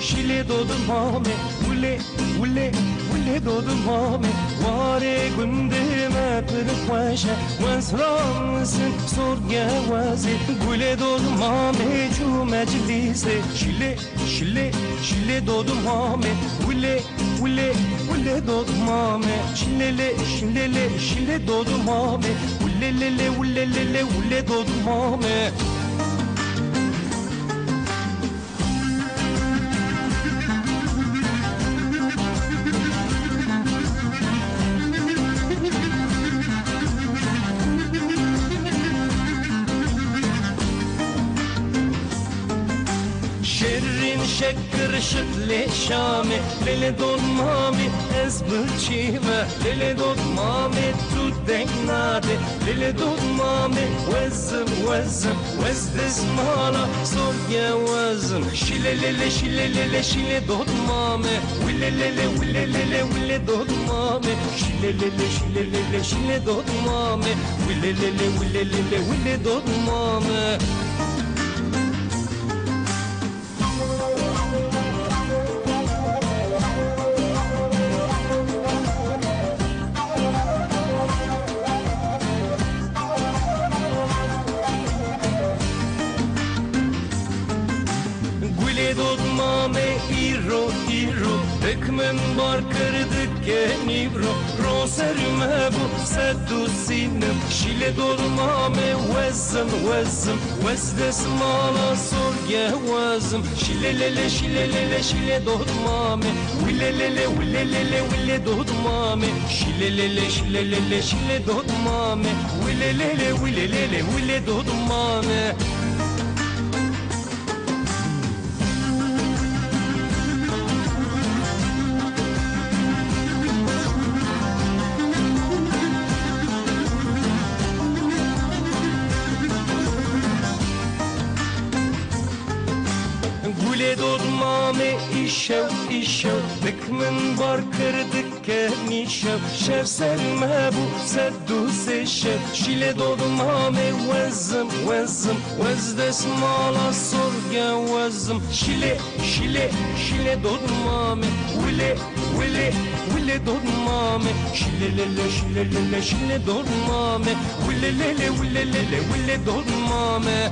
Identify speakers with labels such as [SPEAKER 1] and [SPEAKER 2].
[SPEAKER 1] şile doğdu mame ule doğdu mame vare gündeme pırkvaşa vansramsın sorge vazi gule doğdu mame cu meclise şile doğdu mame ule doğdu mame şile doğdu mame ule doğdu mame شرین شکر شکل شامه لیل دون مامی از بچیمه لیل دون مامی تو دنگناده لیل دون مامی وز دزمانا سوگه وزم شیله دون مامی ویله دون مامی شیله دون مامی ویله دون مامی Dodmame iro Dikmen bar kırdık genibro Roserüme bu seddu sinem Şile dodmame vezim Vezdesmala sorge vezim Şile dodmame Wile dodmame Şile dodmame Wile dodmame Gule dodmame işev Dikmen bar kırdık kenişev Şev serme bu seddu seşev Şile dodmame vezim Vezdesmala sorge vezim Şile dodmame Wile dodmame Şile dodmame Wile dodmame